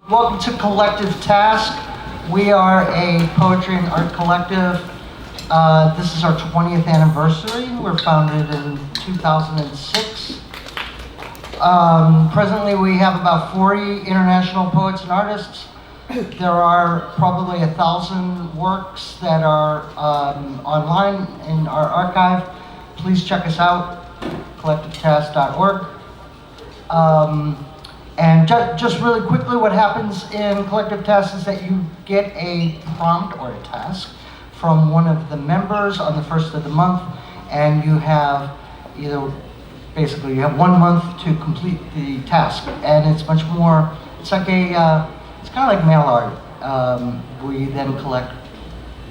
Welcome to Collective Task. We are a poetry and art collective. This is our 20th anniversary. We're founded in 2006. Presently we have about 40 international poets and artists. There are probably 1,000 works that are online in our archive. Please check us out, collectivetask.org. And just really quickly, what happens in Collective Task is that you get a prompt or a task from one of the members on the first of the month, and you have basically you have 1 month to complete the task. And it's much more, it's like it's kind of like mail art. We then collect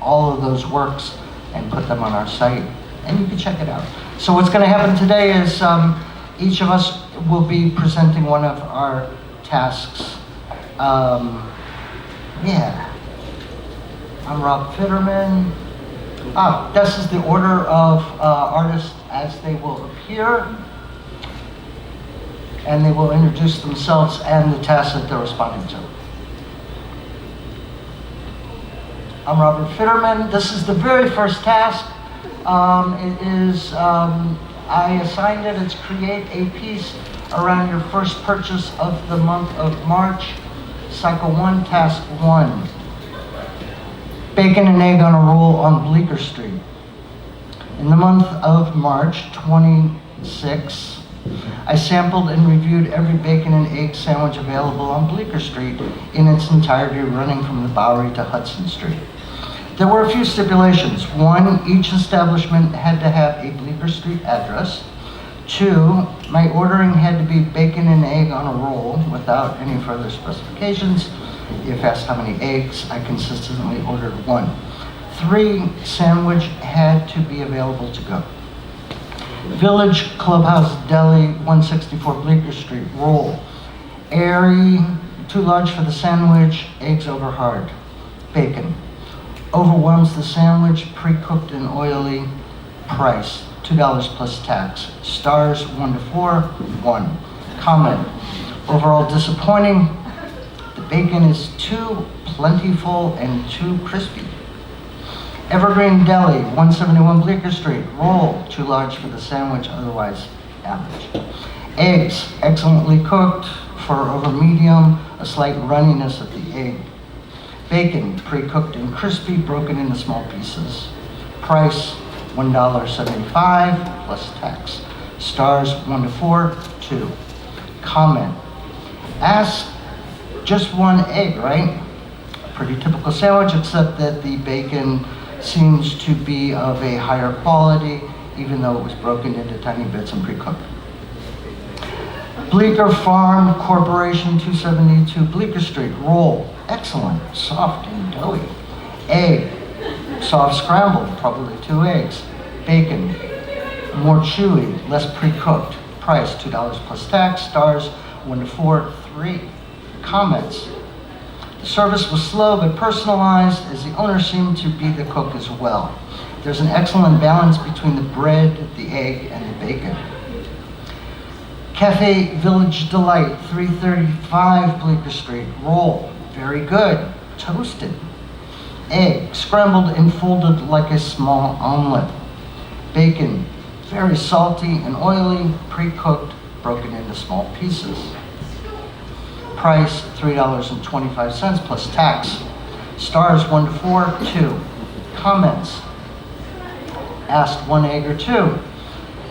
all of those works and put them on our site, and you can check it out. So what's going to happen today is each of us will be presenting one of our tasks. I'm Rob Fitterman. This is the order of artists as they will appear, and they will introduce themselves and the task that they're responding to. I'm Robert Fitterman. This is the very first task. It is I assigned it as create a piece around your first purchase of the month of March. Cycle 1, Task 1. Bacon and egg on a roll on Bleecker Street. In the month of March 26, I sampled and reviewed every bacon and egg sandwich available on Bleecker Street in its entirety, running from the Bowery to Hudson Street. There were a few stipulations. 1, each establishment had to have a Bleecker Street address. 2, my ordering had to be bacon and egg on a roll without any further specifications. If asked how many eggs, I consistently ordered 1. 3, sandwich had to be available to go. Village Clubhouse Deli, 164 Bleecker Street, roll. Airy, too large for the sandwich, eggs over hard. Bacon. Overwhelms the sandwich, pre-cooked and oily. Price, $2 plus tax. Stars, 1 to 4, 1. Comment, overall disappointing. The bacon is too plentiful and too crispy. Evergreen Deli, 171 Bleecker Street, roll, too large for the sandwich, otherwise average. Eggs, excellently cooked for over medium, a slight runniness of the egg. Bacon, pre-cooked and crispy, broken into small pieces. Price, $1.75 plus tax. Stars, 1 to 4, 2. Comment, ask just 1 egg, right? Pretty typical sandwich, except that the bacon seems to be of a higher quality, even though it was broken into tiny bits and pre-cooked. Bleecker Farm Corporation, 272 Bleecker Street, roll. Excellent, soft and doughy. Egg, soft scrambled, probably 2 eggs. Bacon, more chewy, less pre-cooked. Price, $2 plus tax. Stars, 1 to 4, 3. Comments. The service was slow but personalized, as the owner seemed to be the cook as well. There's an excellent balance between the bread, the egg, and the bacon. Cafe Village Delight, 335 Bleecker Street, roll. Very good, toasted. Egg, scrambled and folded like a small omelet. Bacon, very salty and oily, pre-cooked, broken into small pieces. Price, $3.25 plus tax. Stars, 1 to 4, 2. Comments. Asked 1 egg or 2.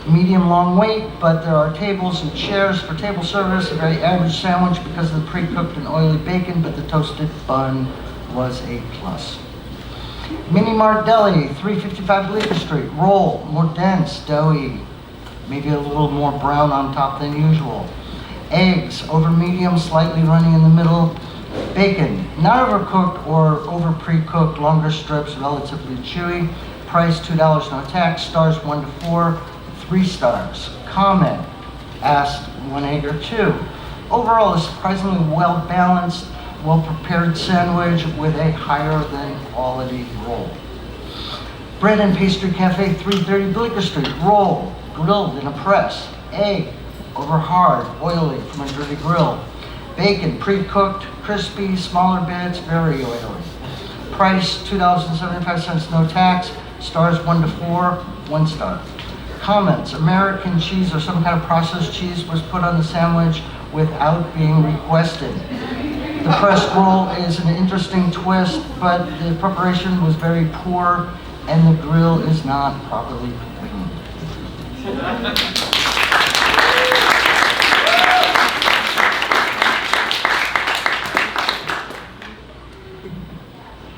Medium long wait, but there are tables and chairs for table service. A very average sandwich because of the pre-cooked and oily bacon, but the toasted bun was a plus. Mini Mart Deli, 355 Bleecker Street, roll, more dense, doughy, maybe a little more brown on top than usual. Eggs, over medium, slightly runny in the middle. Bacon, not overcooked or over pre-cooked, longer strips, relatively chewy. Price, $2, no tax. Stars, 1 to 4, 3 stars. Comment, asked 1 egg or 2. Overall, a surprisingly well-balanced, well-prepared sandwich with a higher than quality roll. Bread and Pastry Cafe, 330 Bleecker Street, roll, grilled in a press. Egg, over hard, oily from a dirty grill. Bacon, pre-cooked, crispy, smaller bits, very oily. Price, $2.75, no tax. Stars 1 to 4, 1 star. Comments, American cheese or some kind of processed cheese was put on the sandwich without being requested. The pressed roll is an interesting twist, but the preparation was very poor and the grill is not properly cleaned.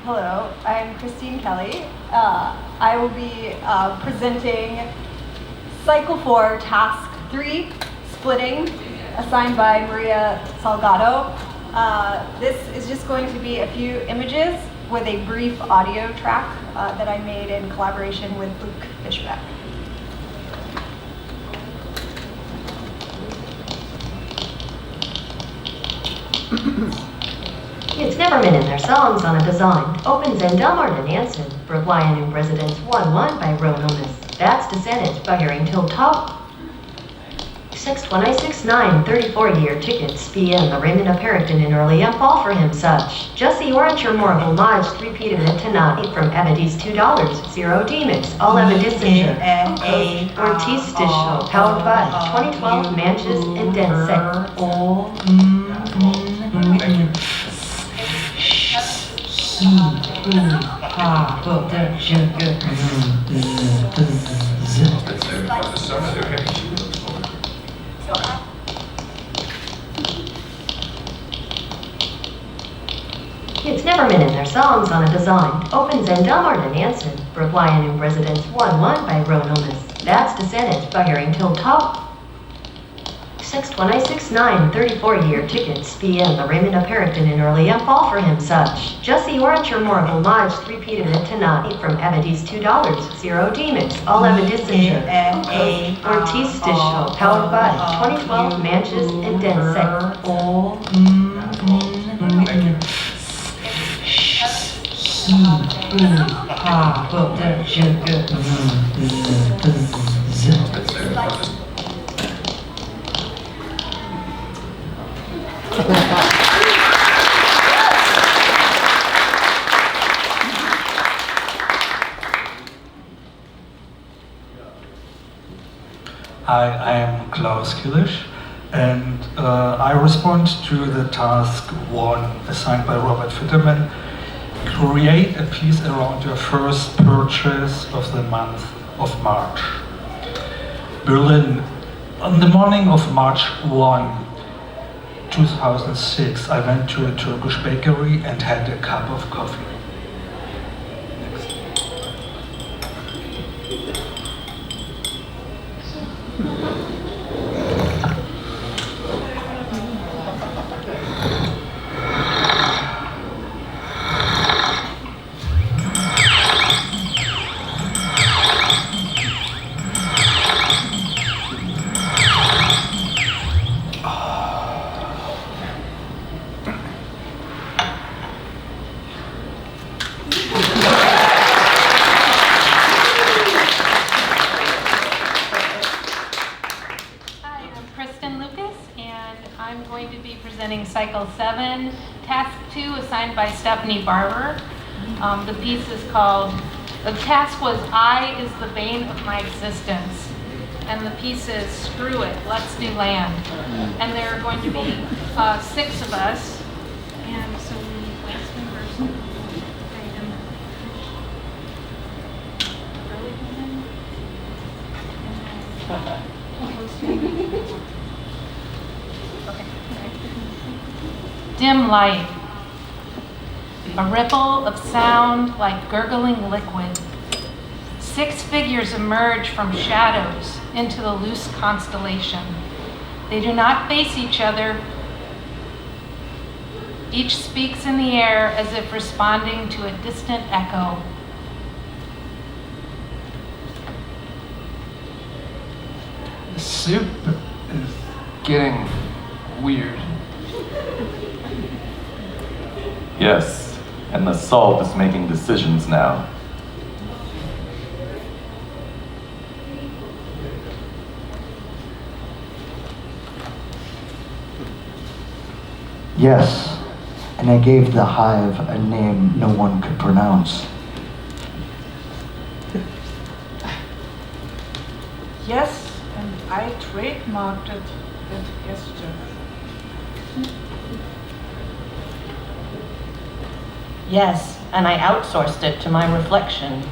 Hello, I'm Christine Kelly. I will be presenting Cycle 4, Task 3, Splitting, assigned by Maria Salgado. This is just going to be a few images with a brief audio track that I made in collaboration with Luke Fishbeck. It's never been in their songs on a design. Opens and Delmar and Anson. Brookline in Residence 1-1 by Ronomus. That's descended by hearing till top. 61969, 34-year tickets. BN, the Raymond of Harrington in early and fall for him such. Just the orange or more of homage, repeated it tonight from Evides $2. Zero demons, all Evidiscent. Ortiz Disho, powered by 2012 Manches and Densec. It's never been in their songs on a design. Opens and Delmar and Anson. Brookline in Residence 1-1 by Ronomus. That's descended by hearing till top. 61969, 34-year tickets. BN, the Raymond of Harrington in early and fall for him such. Just the orange or more of homage, repeated it tonight from Evides $2. Zero demons, all Evidiscent. Ortiz Disho, powered by 2012 Manches and Densec. Hi, I am Klaus Killisch, and I respond to the task 1 assigned by Robert Fitterman. Create a piece around your first purchase of the month of March. Berlin. On the morning of March 1, 2006, I went to a Turkish bakery and had a cup of coffee. Cycle 7, Task 2, assigned by Stephanie Barber. The piece is called, the task was I is the bane of my existence. And the piece is Screw It, Let's Do Land. And there are going to be 6 of us. And so we need last one first. Dim light, a ripple of sound like gurgling liquid. 6 figures emerge from shadows into the loose constellation. They do not face each other. Each speaks in the air as if responding to a distant echo. The soup is getting weird. Yes, and the salt is making decisions now. Yes, and I gave the hive a name no one could pronounce. Yes, and I trademarked it that gesture. Yes, and I outsourced it to my reflection.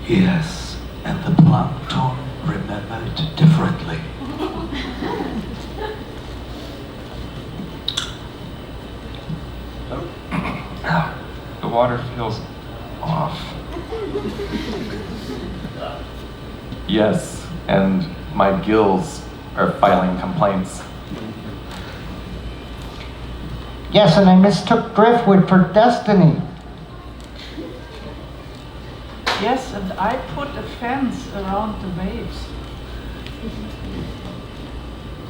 Yes, and the plankton remembered differently. The water feels off. Yes, and my gills are filing complaints. Yes, and I mistook driftwood for destiny. Yes, and I put a fence around the waves.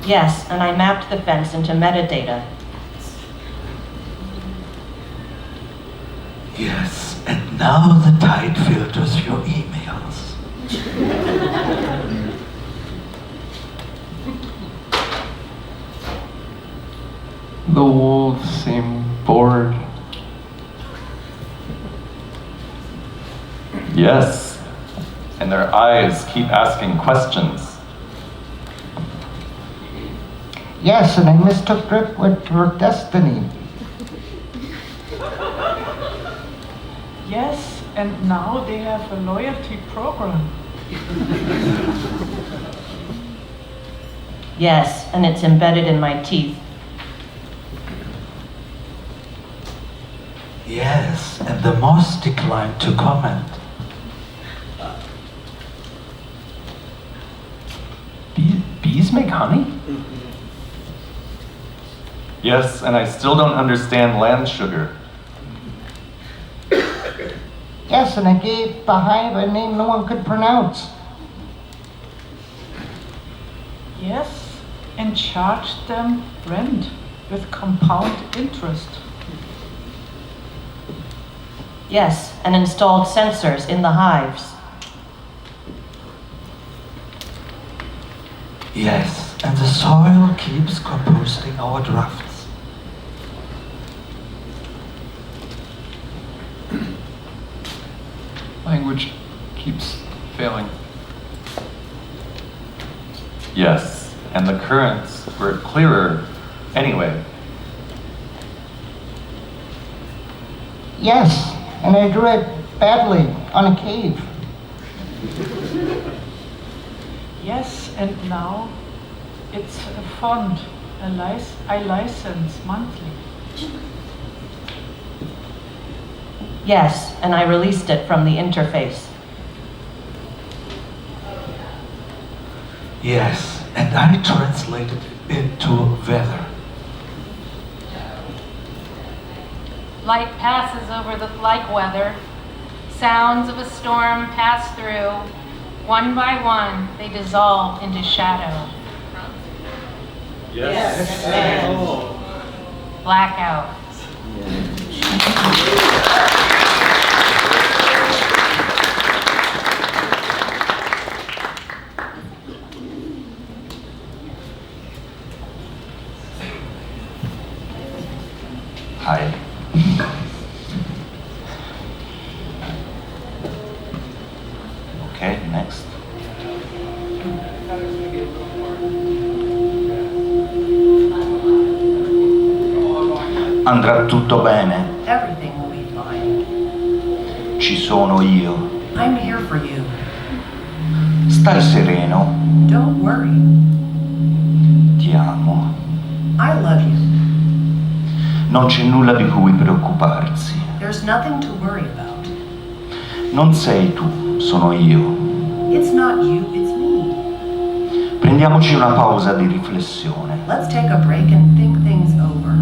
Yes, and I mapped the fence into metadata. Yes, and now the tide filters your emails. The wolves seem bored. Yes, and their eyes keep asking questions. Yes, and I mistook driftwood for destiny. Yes, and now they have a loyalty program. Yes, and it's embedded in my teeth. Yes, and the moss declined to comment. Bees make honey? Yes, and I still don't understand land sugar. Yes, and I gave the hive a name no one could pronounce. Yes, and charged them rent with compound interest. Yes, and installed sensors in the hives. Yes, and the soil keeps composting our drafts. Language keeps failing. Yes, and the currents were clearer anyway. Yes, and I drew it badly on a cave. Yes, and now it's a font I license monthly. Yes, and I released it from the interface. Yes, and I translated it into weather. Light passes over the like weather. Sounds of a storm pass through. One by one, they dissolve into shadow. Yes. Blackout. Hi. Okay, next. Andrà tutto bene. Everything will be fine. Ci sono io. I'm here for you. Stai sereno. Don't worry. Ti amo. I love you. Non c'è nulla di cui preoccuparsi. There's nothing to worry about. Non sei tu, sono io. It's not you, it's me. Prendiamoci una pausa di riflessione. Let's take a break and think things over.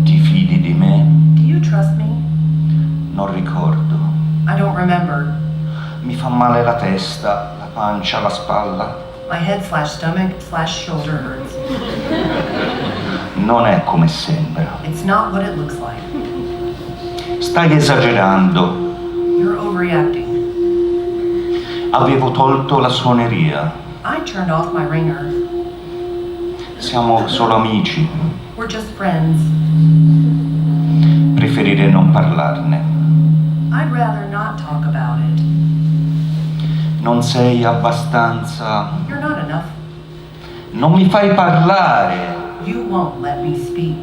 Ti fidi di me? Do you trust me? Non ricordo. I don't remember. Mi fa male la testa, la pancia, la spalla. My head/stomach/shoulder hurts. Non è come sembra. It's not what it looks like. Stai esagerando. You're overreacting. Avevo tolto la suoneria. I turned off my ringer. Siamo solo amici. We're just friends. Preferirei non parlarne. I'd rather not talk about it. Non sei abbastanza... You're not enough. Non mi fai parlare. You won't let me speak.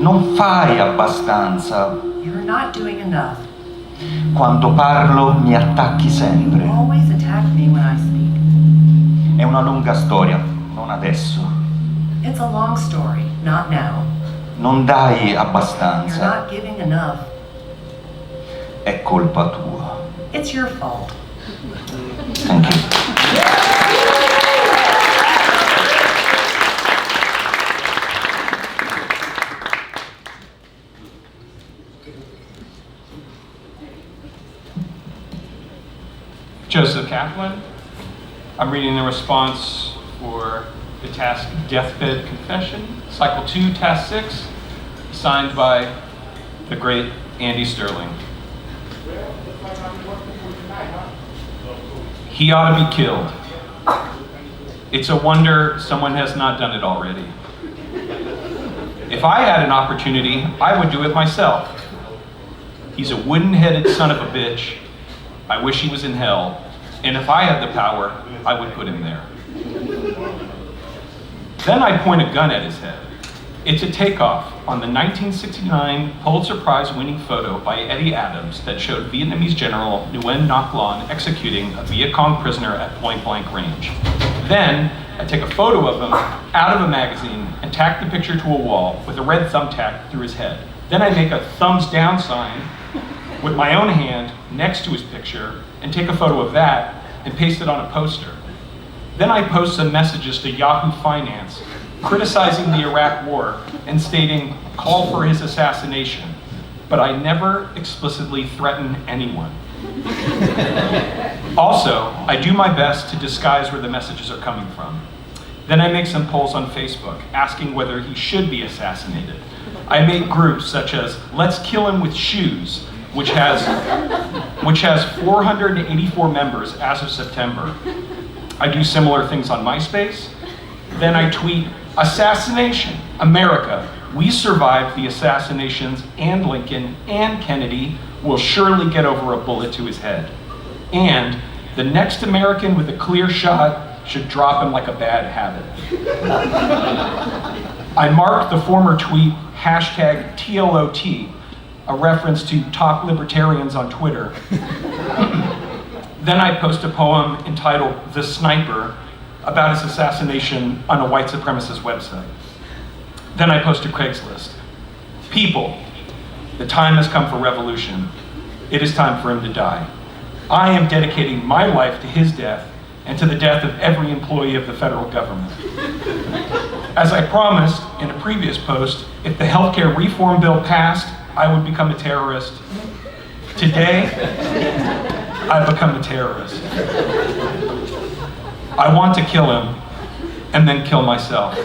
Non fai abbastanza. You're not doing enough. Quando parlo mi attacchi sempre. You always attack me when I speak. È una lunga storia, non adesso. It's a long story, not now. Non dai You're abbastanza. not giving enough. È colpa tua. It's your fault. Thank you. Joseph Kaplan. I'm reading the response for the task Deathbed Confession, Cycle 2, Task 6, signed by the great Andy Sterling. He ought to be killed. It's a wonder someone has not done it already. If I had an opportunity, I would do it myself. He's a wooden-headed son of a bitch. I wish he was in hell. And if I had the power, I would put him there. Then I'd point a gun at his head. It's a takeoff on the 1969 Pulitzer Prize winning photo by Eddie Adams that showed Vietnamese General Nguyen Ngoc Loan executing a Viet Cong prisoner at point blank range. Then I take a photo of him out of a magazine and tack the picture to a wall with a red thumbtack through his head. Then I make a thumbs down sign with my own hand next to his picture and take a photo of that and paste it on a poster. Then I post some messages to Yahoo Finance criticizing the Iraq War and stating, call for his assassination. But I never explicitly threaten anyone. Also, I do my best to disguise where the messages are coming from. Then I make some polls on Facebook asking whether he should be assassinated. I make groups such as Let's Kill Him with Shoes, which has 484 members as of September. I do similar things on MySpace. Then I tweet, Assassination, America, we survived the assassinations and Lincoln and Kennedy will surely get over a bullet to his head. And the next American with a clear shot should drop him like a bad habit. I marked the former tweet hashtag TLOT, a reference to top libertarians on Twitter. Then I post a poem entitled The Sniper about his assassination on a white supremacist website. Then I post to Craigslist. People, the time has come for revolution. It is time for him to die. I am dedicating my life to his death and to the death of every employee of the federal government. As I promised in a previous post, if the healthcare reform bill passed, I would become a terrorist. Today, I've become a terrorist. I want to kill him and then kill myself.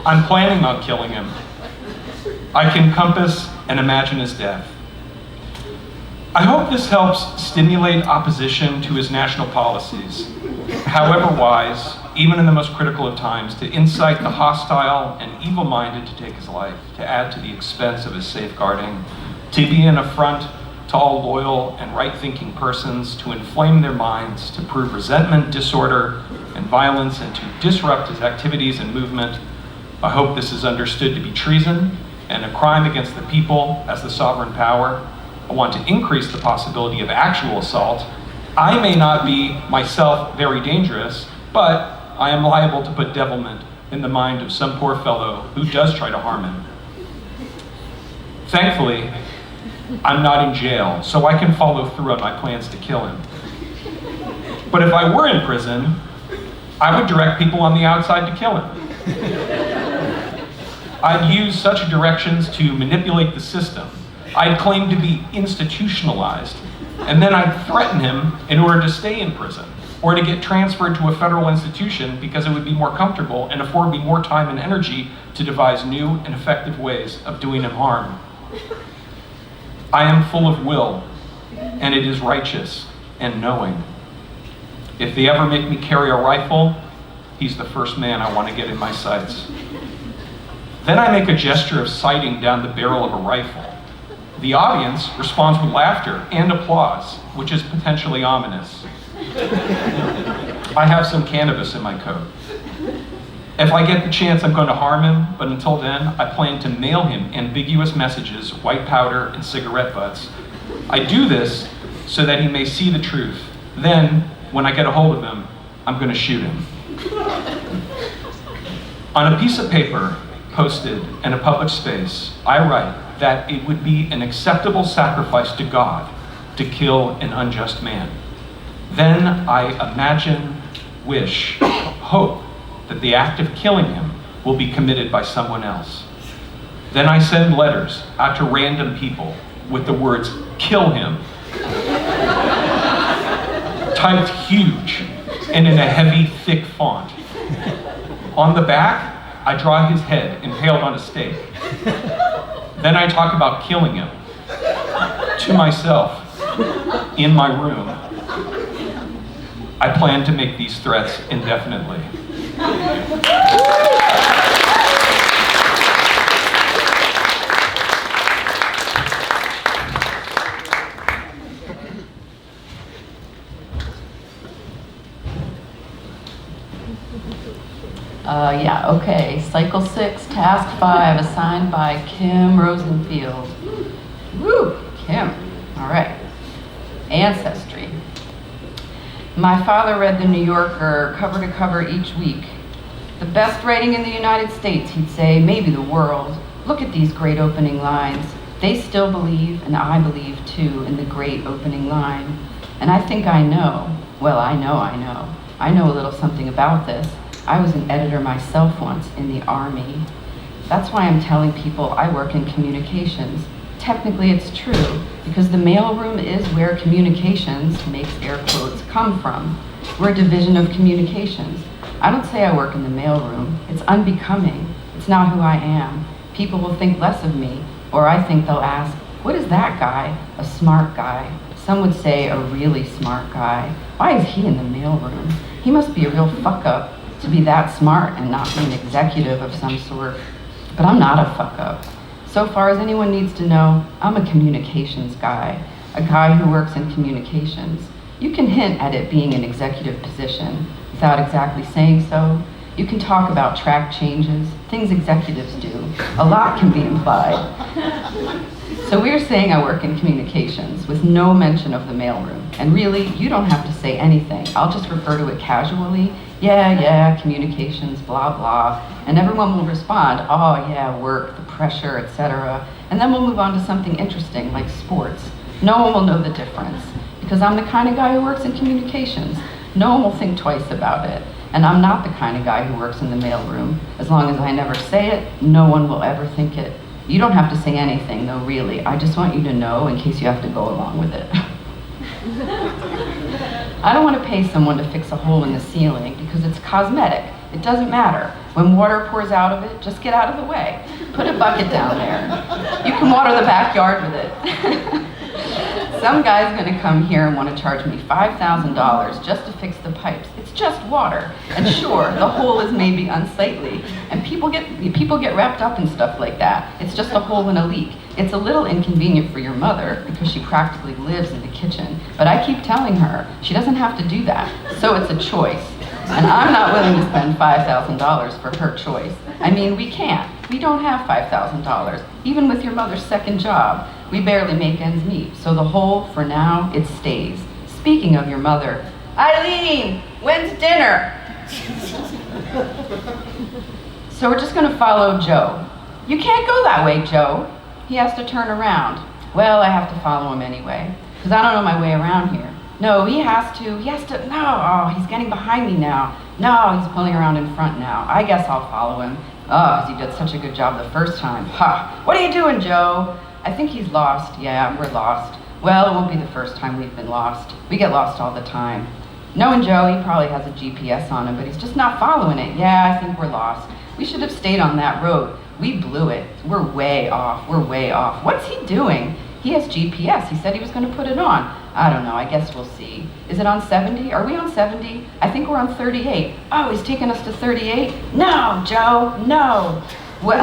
I'm planning on killing him. I can compass and imagine his death. I hope this helps stimulate opposition to his national policies, however wise, even in the most critical of times, to incite the hostile and evil-minded to take his life, to add to the expense of his safeguarding, to be an affront to all loyal and right-thinking persons, to inflame their minds, to prove resentment, disorder, and violence, and to disrupt his activities and movement. I hope this is understood to be treason and a crime against the people as the sovereign power. I want to increase the possibility of actual assault. I may not be myself very dangerous, but I am liable to put devilment in the mind of some poor fellow who does try to harm him. Thankfully, I'm not in jail, so I can follow through on my plans to kill him. But if I were in prison, I would direct people on the outside to kill him. I'd use such directions to manipulate the system. I'd claim to be institutionalized, and then I'd threaten him in order to stay in prison, or to get transferred to a federal institution because it would be more comfortable and afford me more time and energy to devise new and effective ways of doing him harm. I am full of will, and it is righteous and knowing. If they ever make me carry a rifle, he's the first man I want to get in my sights. Then I make a gesture of sighting down the barrel of a rifle. The audience responds with laughter and applause, which is potentially ominous. I have some cannabis in my coat. If I get the chance, I'm going to harm him, but until then, I plan to mail him ambiguous messages, white powder, and cigarette butts. I do this so that he may see the truth. Then, when I get a hold of him, I'm going to shoot him. On a piece of paper posted in a public space, I write that it would be an acceptable sacrifice to God to kill an unjust man. Then I imagine, wish, hope that the act of killing him will be committed by someone else. Then I send letters out to random people with the words, "Kill him," typed huge and in a heavy, thick font. On the back, I draw his head impaled on a stake. Then I talk about killing him to myself in my room. I plan to make these threats indefinitely. Yeah, okay. Cycle 6, Task 5, assigned by Kim Rosenfield. Woo, Kim. All right. Ancestry. My father read The New Yorker cover to cover each week. The best writing in the United States, he'd say, maybe the world. Look at these great opening lines. They still believe, and I believe too, in the great opening line. And I think I know. Well, I know. I know a little something about this. I was an editor myself once in the Army. That's why I'm telling people I work in communications. Technically it's true, because the mailroom is where communications, makes air quotes, come from. We're a division of communications. I don't say I work in the mailroom. It's unbecoming. It's not who I am. People will think less of me, or I think they'll ask, what is that guy? A smart guy. Some would say a really smart guy. Why is he in the mailroom? He must be a real fuck up to be that smart and not be an executive of some sort. But I'm not a fuck up. So far as anyone needs to know, I'm a communications guy, a guy who works in communications. You can hint at it being an executive position without exactly saying so. You can talk about track changes, things executives do. A lot can be implied. So we're saying I work in communications with no mention of the mailroom. And really, you don't have to say anything. I'll just refer to it casually. Yeah, communications, blah, blah. And everyone will respond, oh yeah, work, the pressure, etc. And then we'll move on to something interesting like sports. No one will know the difference because I'm the kind of guy who works in communications. No one will think twice about it. And I'm not the kind of guy who works in the mailroom. As long as I never say it, no one will ever think it. You don't have to say anything though, really. I just want you to know in case you have to go along with it. I don't want to pay someone to fix a hole in the ceiling because it's cosmetic. It doesn't matter. When water pours out of it, just get out of the way. Put a bucket down there. You can water the backyard with it. Some guy's gonna come here and want to charge me $5,000 just to fix the pipes. It's just water. And sure, the hole is maybe unsightly. And people get wrapped up in stuff like that. It's just a hole in a leak. It's a little inconvenient for your mother because she practically lives in the kitchen. But I keep telling her she doesn't have to do that. So it's a choice. And I'm not willing to spend $5,000 for her choice. I mean, we can't. We don't have $5,000. Even with your mother's second job, we barely make ends meet. So the hole, for now, it stays. Speaking of your mother, Eileen, when's dinner? So we're just gonna follow Joe. You can't go that way, Joe. He has to turn around. Well, I have to follow him anyway, because I don't know my way around here. No, he has to, no, oh, he's getting behind me now. No, he's pulling around in front now. I guess I'll follow him. Oh, because he did such a good job the first time. Ha, what are you doing, Joe? I think he's lost. Yeah, we're lost. Well, it won't be the first time we've been lost. We get lost all the time. Knowing Joe, he probably has a GPS on him, but he's just not following it. Yeah, I think we're lost. We should have stayed on that road. We blew it. We're way off. What's he doing? He has GPS. He said he was going to put it on. I don't know, I guess we'll see. Is it on 70? Are we on 70? I think we're on 38. Oh, he's taking us to 38? No, Joe, no. Well,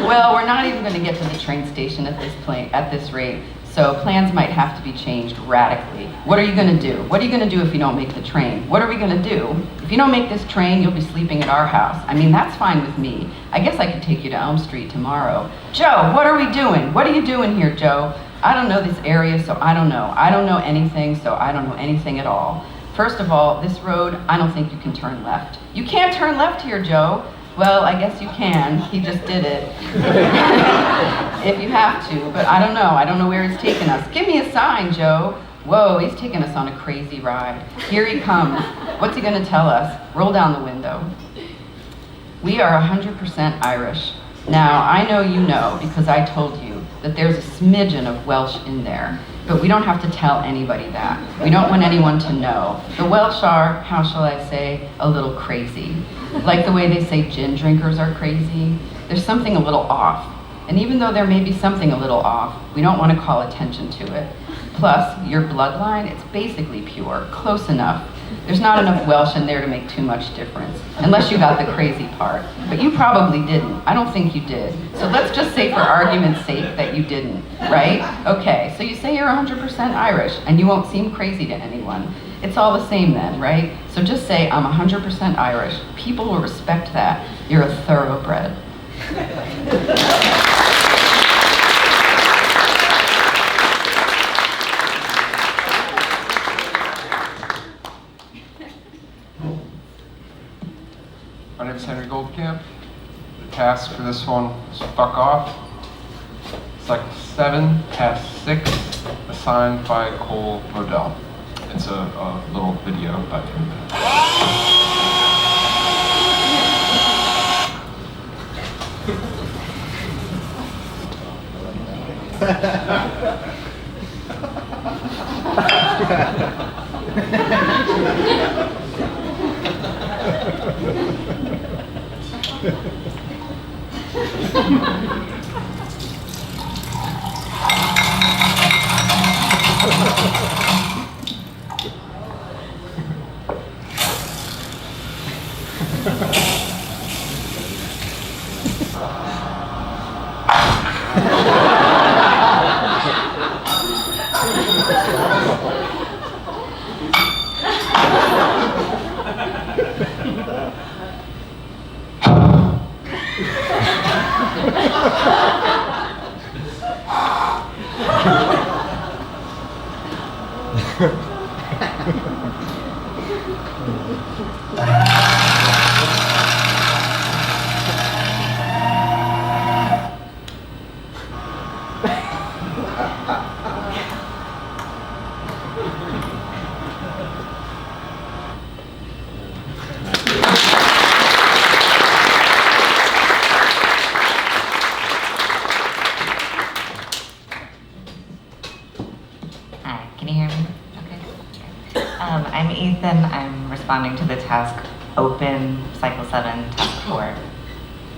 well, we're not even going to get to the train station at this rate, so plans might have to be changed radically. What are you going to do? What are you going to do if you don't make the train? What are we going to do? If you don't make this train, you'll be sleeping at our house. I mean, that's fine with me. I guess I could take you to Elm Street tomorrow. Joe, what are we doing? What are you doing here, Joe? I don't know this area, so I don't know. I don't know anything, so I don't know anything at all. First of all, this road, I don't think you can turn left. You can't turn left here, Joe. Well, I guess you can. He just did it. If you have to, but I don't know. I don't know where he's taking us. Give me a sign, Joe. Whoa, he's taking us on a crazy ride. Here he comes. What's he gonna tell us? Roll down the window. We are 100% Irish. Now, I know you know, because I told you, that there's a smidgen of Welsh in there, but we don't have to tell anybody that. We don't want anyone to know. The Welsh are, how shall I say, a little crazy. Like the way they say gin drinkers are crazy. There's something a little off. And even though there may be something a little off, we don't want to call attention to it. Plus, your bloodline, it's basically pure, close enough. There's not enough Welsh in there to make too much difference, unless you got the crazy part. But you probably didn't. I don't think you did. So let's just say for argument's sake that you didn't, right? Okay, so you say you're 100% Irish, and you won't seem crazy to anyone. It's all the same then, right? So just say, I'm 100% Irish. People will respect that. You're a thoroughbred. My name is Henry Goldcamp. The task for this one is fuck off. Cycle 7, task 6, assigned by Cole Rodell. It's a little video, about 3 minutes. Hi, can you hear me? Okay. I'm Ethan. I'm responding to the task Open Cycle 7, Task 4,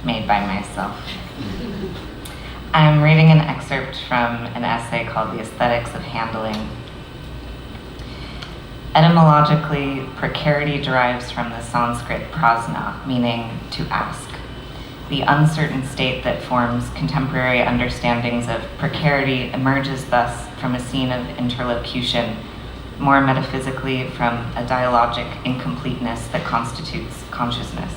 made by myself. I'm reading an excerpt from an essay called The Aesthetics of Handling. Etymologically, precarity derives from the Sanskrit prasna, meaning to ask. The uncertain state that forms contemporary understandings of precarity emerges thus from a scene of interlocution, more metaphysically from a dialogic incompleteness that constitutes consciousness.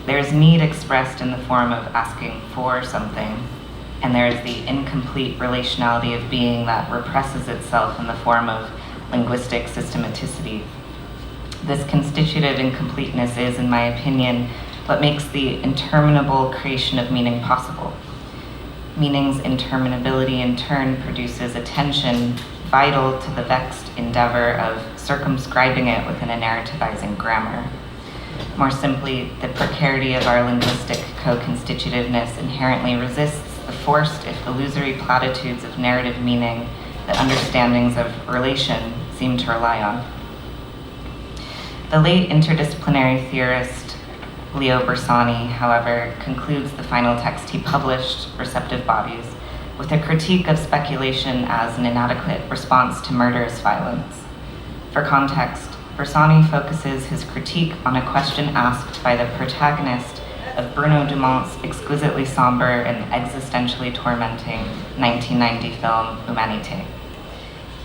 There is need expressed in the form of asking for something, and there is the incomplete relationality of being that represses itself in the form of linguistic systematicity. This constitutive incompleteness is, in my opinion, what makes the interminable creation of meaning possible. Meaning's interminability in turn produces a tension vital to the vexed endeavor of circumscribing it within a narrativizing grammar. More simply, the precarity of our linguistic co-constitutiveness inherently resists the forced, if illusory, platitudes of narrative meaning that understandings of relation seem to rely on. The late interdisciplinary theorist Leo Bersani, however, concludes the final text he published, Receptive Bodies, with a critique of speculation as an inadequate response to murderous violence. For context, Bersani focuses his critique on a question asked by the protagonist of Bruno Dumont's exquisitely somber and existentially tormenting 1990 film Humanité.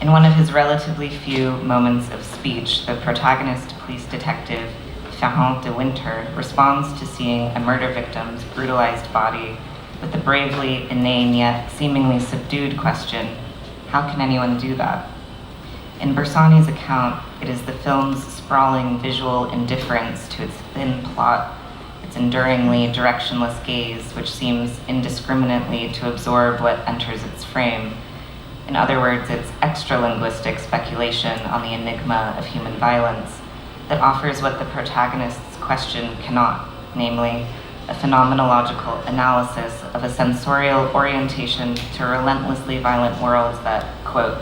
In one of his relatively few moments of speech, the protagonist, police detective Ferrand de Winter, responds to seeing a murder victim's brutalized body with the bravely inane yet seemingly subdued question, how can anyone do that? In Bersani's account, it is the film's sprawling visual indifference to its thin plot, its enduringly directionless gaze, which seems indiscriminately to absorb what enters its frame. In other words, its extra-linguistic speculation on the enigma of human violence that offers what the protagonist's question cannot, namely, a phenomenological analysis of a sensorial orientation to relentlessly violent worlds that, quote,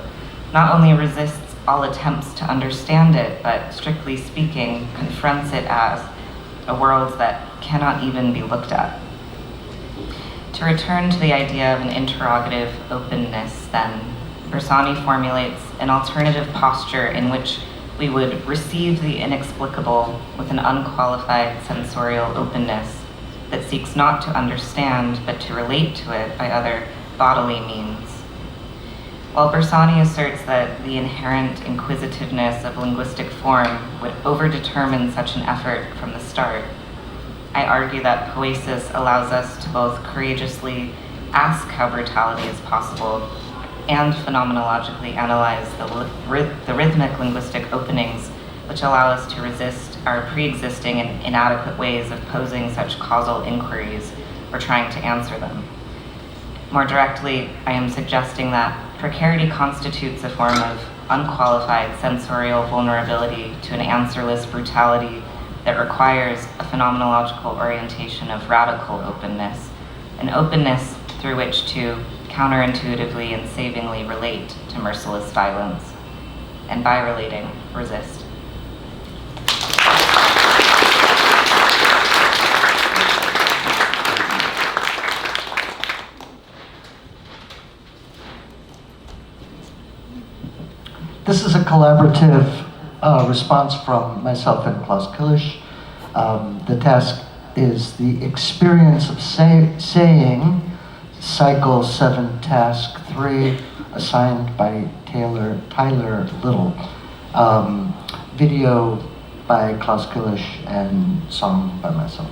not only resists all attempts to understand it, but strictly speaking, confronts it as a world that cannot even be looked at. To return to the idea of an interrogative openness, then, Bersani formulates an alternative posture in which we would receive the inexplicable with an unqualified sensorial openness that seeks not to understand but to relate to it by other bodily means. While Bersani asserts that the inherent inquisitiveness of linguistic form would overdetermine such an effort from the start, I argue that poesis allows us to both courageously ask how brutality is possible and phenomenologically analyze the rhythmic linguistic openings which allow us to resist our pre-existing and inadequate ways of posing such causal inquiries or trying to answer them. More directly, I am suggesting that precarity constitutes a form of unqualified sensorial vulnerability to an answerless brutality that requires a phenomenological orientation of radical openness, an openness through which to counterintuitively and savingly relate to merciless violence, and by relating, resist. This is a collaborative response from myself and Klaus Kilisch. The task is the experience of saying, Cycle 7, Task 3, assigned by Tyler Little. Video by Klaus Kilisch and song by myself.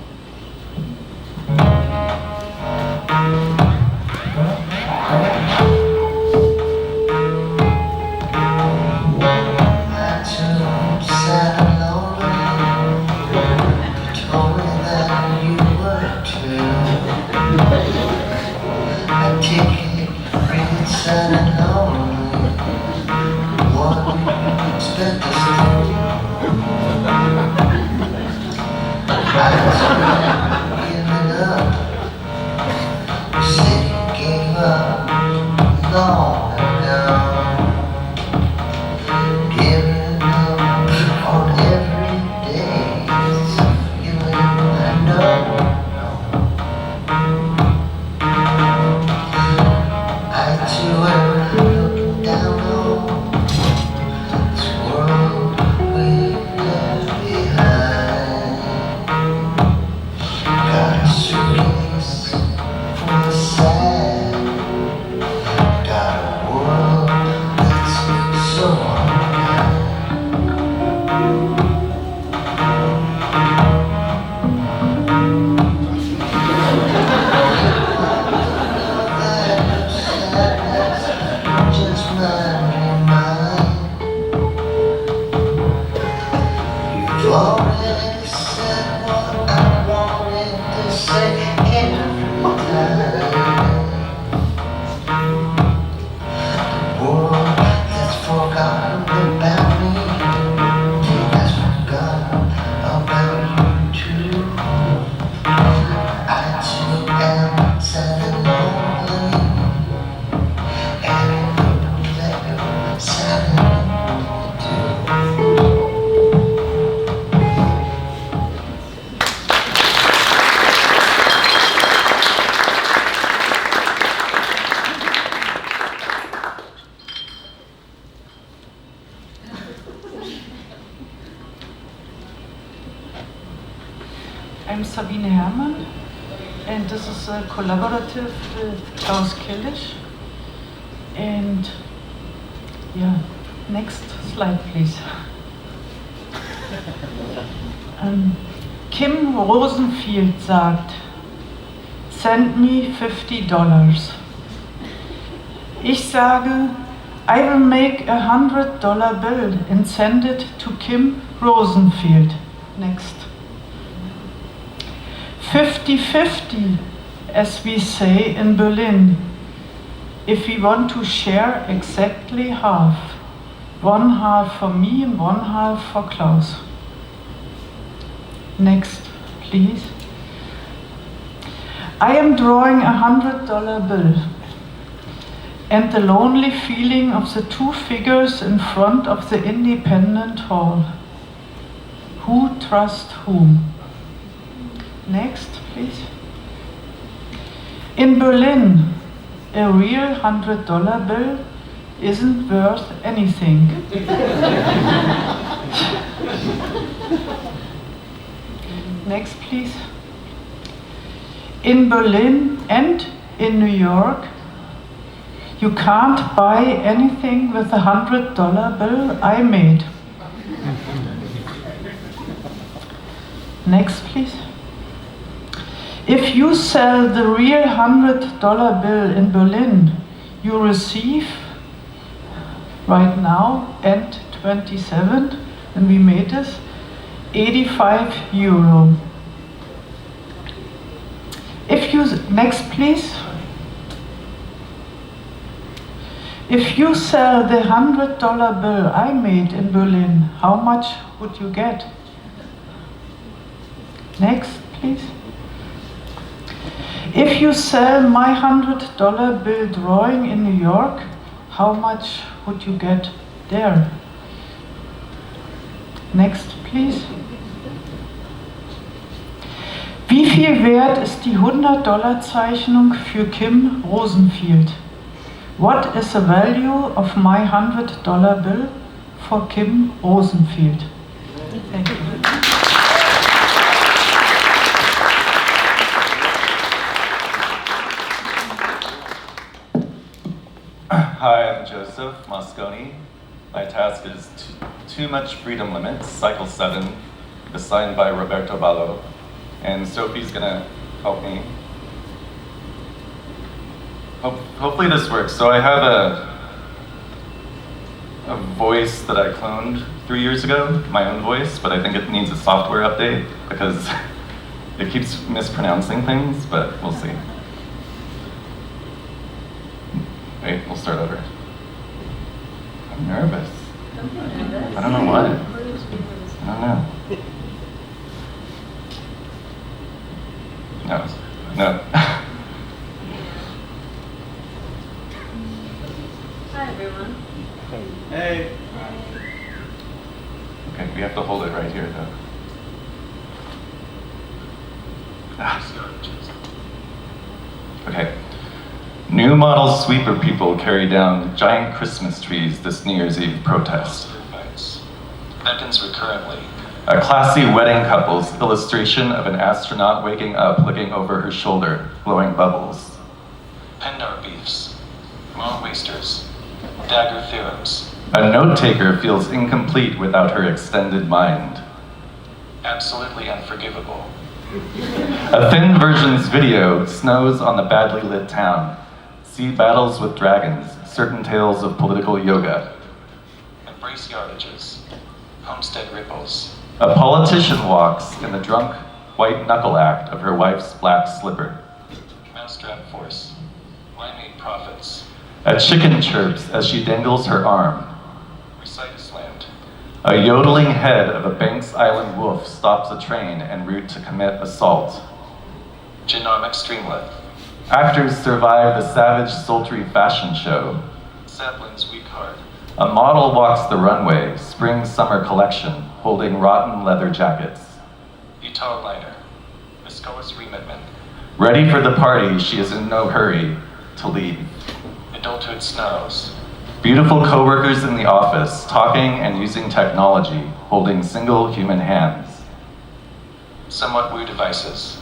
I'm Sabine Herrmann, and this is a collaborative with Klaus Killisch. And yeah, next slide, please. Kim Rosenfield sagt, send me $50. Ich sage, I will make a $100 bill and send it to Kim Rosenfield. Next. 50-50, as we say in Berlin. If we want to share exactly half. One half for me and one half for Klaus. Next, please. I am drawing a $100 bill. And the lonely feeling of the two figures in front of the Independent Hall. Who trusts whom? Next, please. In Berlin, a real $100 bill isn't worth anything. Next, please. In Berlin and in New York, you can't buy anything with a $100 bill I made. Next, please. If you sell the real $100 bill in Berlin, you receive, right now, and 27, and we made this, €85. If you, next please. If you sell the $100 bill I made in Berlin, how much would you get? Next, please. If you sell my $100 bill drawing in New York, how much would you get there? Next, please. Wie viel wert ist die $100 für Kim Rosenfield? What is the value of my $100 bill for Kim Rosenfield? Thank you. Hi, I'm Joseph Mosconi. My task is Too Much Freedom Limits, Cycle 7, assigned by Roberto Ballo. And Sophie's gonna help me. Hopefully this works. So I have a voice that I cloned 3 years ago, my own voice, but I think it needs a software update because it keeps mispronouncing things, but we'll see. Wait, we'll start over. I'm nervous. I don't know what. I don't know. No. Hi, everyone. Hey. Okay, we have to hold it right here, though. Okay. New model sweeper people carry down giant Christmas trees this New Year's Eve protest. Beckons recurrently. A classy wedding couple's illustration of an astronaut waking up looking over her shoulder, blowing bubbles. Pendar beefs, long wasters, dagger theorems. A note-taker feels incomplete without her extended mind. Absolutely unforgivable. A thin version's video snows on the badly lit town. See battles with dragons, certain tales of political yoga. Embrace yardages, homestead ripples. A politician walks in the drunk white knuckle act of her wife's black slipper. Mousetrap force, limeade profits. A chicken chirps as she dangles her arm. Recite slammed. A yodeling head of a Banks Island wolf stops a train en route to commit assault. Genomic streamlet. Actors survive the savage, sultry fashion show. Saplin's weak heart. A model walks the runway, spring-summer collection, holding rotten leather jackets. Utah liner. Viscous remitment. Ready for the party, she is in no hurry to leave. Adulthood snows. Beautiful coworkers in the office, talking and using technology, holding single human hands. somewhat woo devices,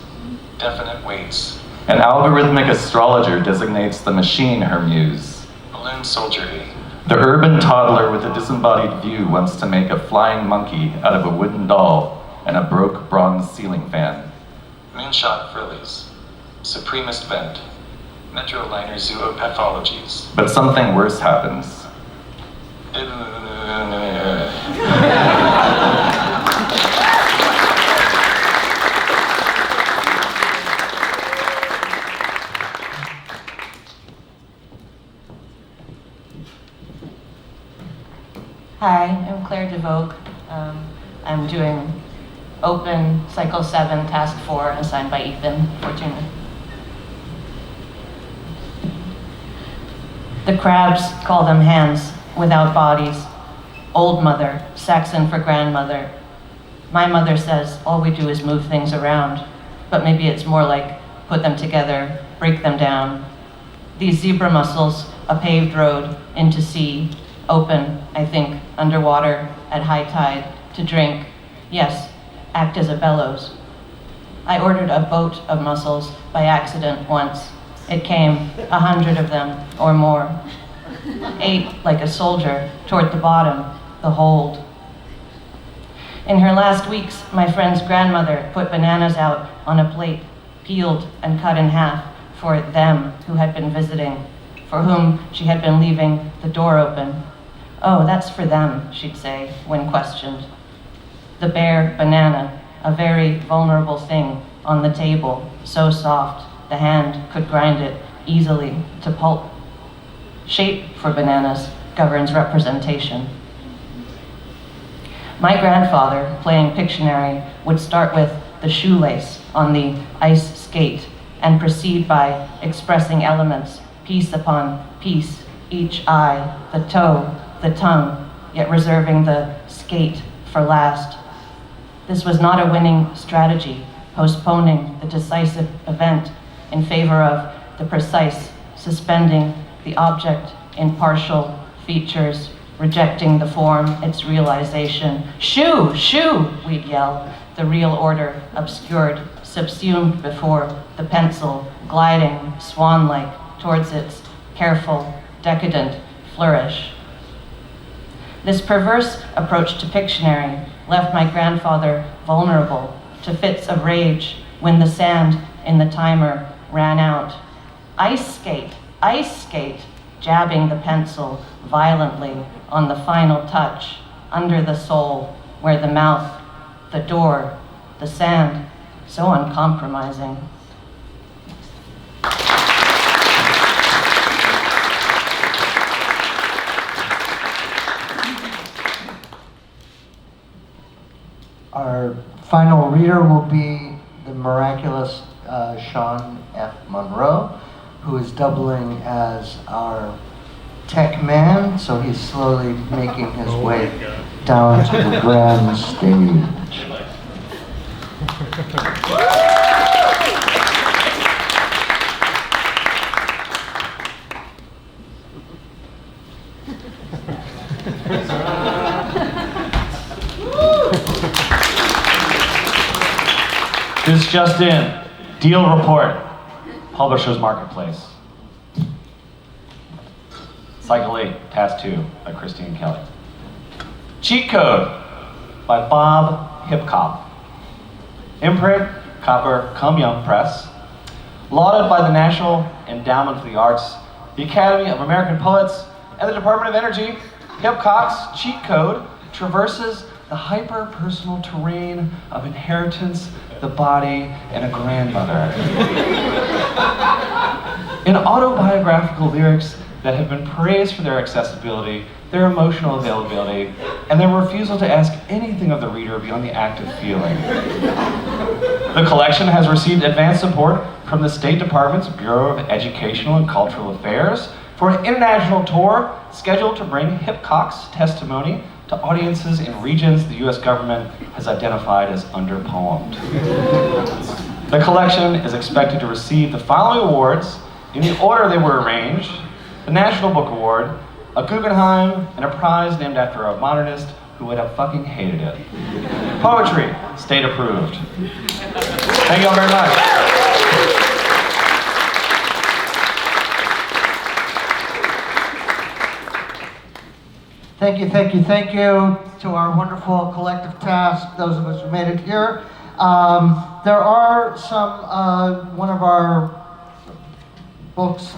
definite weights. An algorithmic astrologer designates the machine her muse. Balloon soldiery. The urban toddler with a disembodied view wants to make a flying monkey out of a wooden doll and a broke bronze ceiling fan. Moonshot frillies. Supremist bent. Metroliner zoopathologies. But something worse happens. Hi, I'm Claire DeVogue. I'm doing open cycle 7, task 4, assigned by Ethan Fortuna. The crabs call them hands without bodies. Old mother, Saxon for grandmother. My mother says all we do is move things around, but maybe it's more like put them together, break them down. These zebra mussels, a paved road into sea, open, I think, underwater at high tide, to drink, yes, act as a bellows. I ordered a boat of mussels by accident once. It came, 100 of them or more. Ate like a soldier toward the bottom, the hold. In her last weeks, my friend's grandmother put bananas out on a plate, peeled and cut in half for them who had been visiting, for whom she had been leaving the door open. Oh, that's for them, she'd say when questioned. The bare banana, a very vulnerable thing on the table, so soft the hand could grind it easily to pulp. Shape for bananas governs representation. My grandfather, playing Pictionary, would start with the shoelace on the ice skate and proceed by expressing elements, piece upon piece, each eye, the toe, the tongue, yet reserving the skate for last. This was not a winning strategy, postponing the decisive event in favor of the precise, suspending the object in partial features, rejecting the form, its realization. Shoo, shoo, we'd yell, the real order obscured, subsumed before the pencil, gliding swan-like towards its careful, decadent flourish. This perverse approach to Pictionary left my grandfather vulnerable to fits of rage when the sand in the timer ran out. Ice skate, jabbing the pencil violently on the final touch, under the sole, where the mouth, the door, the sand, so uncompromising. Our final reader will be the miraculous Sean F. Monroe, who is doubling as our tech man, so he's slowly making his way down to the grand stage. This just in. Deal report. Publishers Marketplace. Cycle 8, Task 2 by Christine Kelly. Cheat Code by Bob Hipcop. Imprint, Copper Cum Young Press. Lauded by the National Endowment for the Arts, the Academy of American Poets, and the Department of Energy, Hipcop's Cheat Code traverses the hyper-personal terrain of inheritance, the body, and a grandmother. In autobiographical lyrics that have been praised for their accessibility, their emotional availability, and their refusal to ask anything of the reader beyond the act of feeling. The collection has received advanced support from the State Department's Bureau of Educational and Cultural Affairs for an international tour scheduled to bring Hipcoc's testimony to audiences in regions the U.S. government has identified as underpoemed. The collection is expected to receive the following awards in the order they were arranged: the National Book Award, a Guggenheim, and a prize named after a modernist who would have fucking hated it. Poetry, state approved. Thank you all very much. Thank you, thank you, thank you to our wonderful collective task, those of us who made it here. There are some, one of our books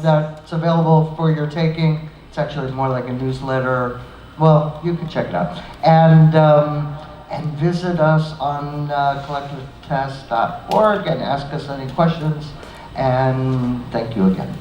that's available for your taking. It's actually more like a newsletter. Well, you can check it out. And visit us on collectivetask.org and ask us any questions. And thank you again.